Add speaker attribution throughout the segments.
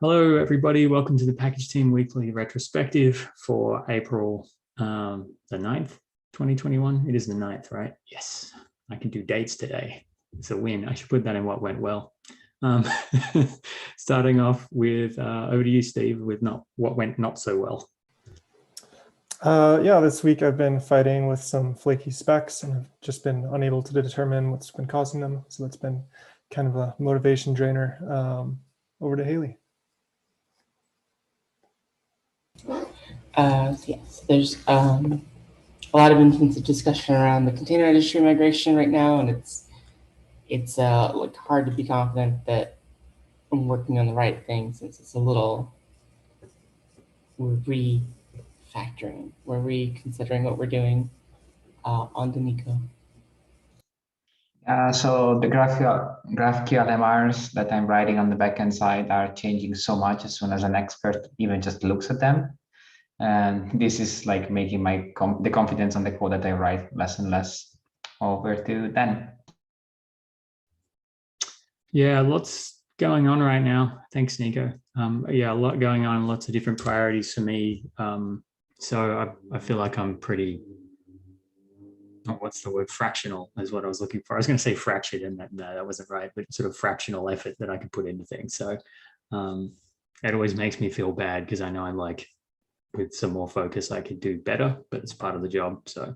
Speaker 1: Hello, everybody. Welcome to the Package Team Weekly Retrospective for April the 9th, 2021. It is the 9th, right? Yes, I can do dates today. It's a win. I should put that in what went well. Starting off with, over to you, Steve, with what went not so well.
Speaker 2: Yeah, this week I've been fighting with some flaky specs and I've just been unable to determine what's been causing them. So that's been kind of a motivation drainer. Over to Haley.
Speaker 3: Yes, there's a lot of intensive discussion around the container registry migration right now, and it's like hard to be confident that I'm working on the right thing since it's a little we're refactoring, we're reconsidering what we're doing on Danico.
Speaker 4: So the GraphQL MRs that I'm writing on the backend side are changing so much as soon as an expert even just looks at them. And this is like making the confidence on the code that I write less and less. Over to Dan.
Speaker 1: Yeah, lots going on right now. Thanks, Nico. Yeah, a lot going on, lots of different priorities for me. So I feel like I'm pretty, what's the word? Fractional is what I was looking for. I was going to say fractured, and that wasn't right, but sort of fractional effort that I can put into things. So it always makes me feel bad because I know I'm like, with some more focus, I could do better, but it's part of the job. So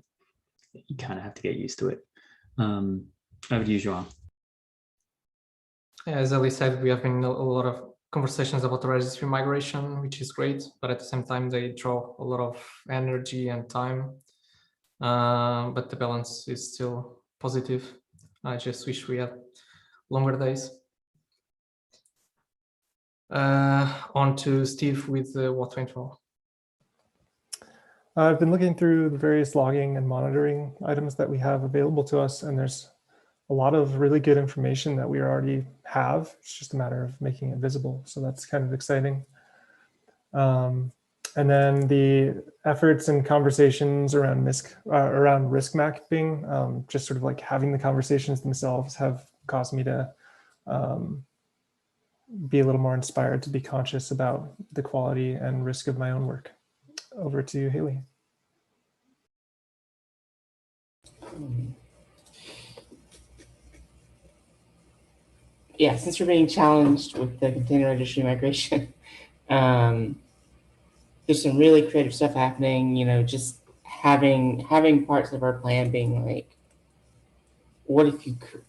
Speaker 1: you kind of have to get used to it. Over to you, João.
Speaker 5: Yeah, as Ali said, we have been a lot of conversations about the registry migration, which is great, but at the same time, they draw a lot of energy and time. But the balance is still positive. I just wish we had longer days. On to Steve with what went wrong.
Speaker 2: I've been looking through the various logging and monitoring items that we have available to us, and there's a lot of really good information that we already have. It's just a matter of making it visible. So that's kind of exciting. And then the efforts and conversations around risk mapping, just sort of like having the conversations themselves have caused me to be a little more inspired to be conscious about the quality and risk of my own work. Over to you, Haley.
Speaker 3: Yeah, since we're being challenged with the container registry migration, there's some really creative stuff happening. You know, just having parts of our plan being like, what if you could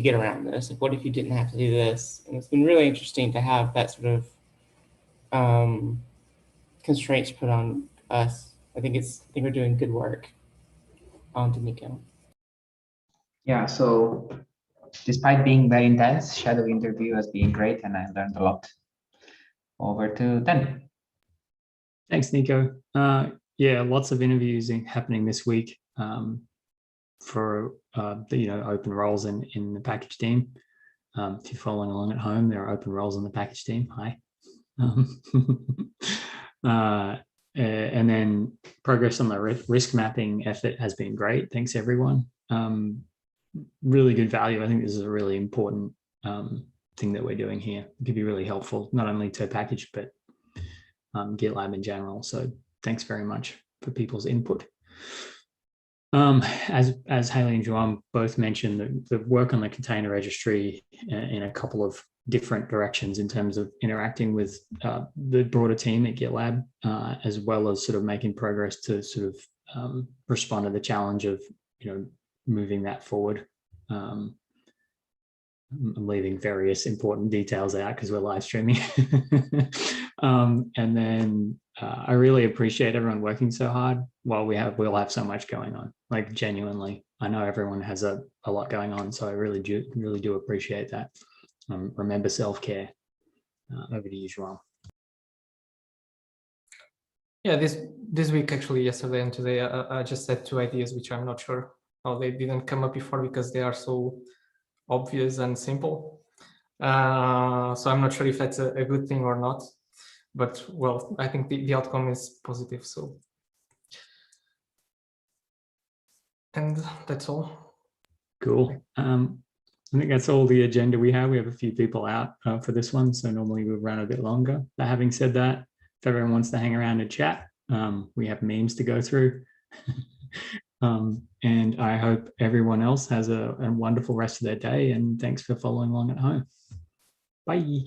Speaker 3: get around this? Like, what if you didn't have to do this? And it's been really interesting to have that sort of constraints put on us. I think we're doing good work on Danico.
Speaker 4: Yeah, so despite being very intense, Shadow interview has been great and I learned a lot. Over to Dan.
Speaker 1: Thanks, Nico. Yeah, lots of interviews happening this week for the open roles in the package team. If you're following along at home, there are open roles in the package team. Hi. And then progress on the risk mapping effort has been great. Thanks, everyone. Really good value. I think this is a really important thing that we're doing here. It could be really helpful, not only to package, but GitLab in general. So thanks very much for people's input. As Haley and João both mentioned, the work on the container registry in a couple of different directions in terms of interacting with the broader team at GitLab, as well as sort of making progress to sort of respond to the challenge of moving that forward. I'm leaving various important details out because we're live streaming. And then I really appreciate everyone working so hard while we'll have so much going on. Like, genuinely, I know everyone has a lot going on, so I really do appreciate that. Remember self-care. Over to you, João.
Speaker 5: Yeah, this week, actually, yesterday and today, I just had two ideas which I'm not sure how they didn't come up before because they are so obvious and simple. So I'm not sure if that's a good thing or not, but well, I think the outcome is positive. So, and that's all.
Speaker 1: Cool. I think that's all the agenda we have. We have a few people out for this one, so normally we run a bit longer. But having said that, if everyone wants to hang around and chat, we have memes to go through. And I hope everyone else has a wonderful rest of their day, and thanks for following along at home. Bye.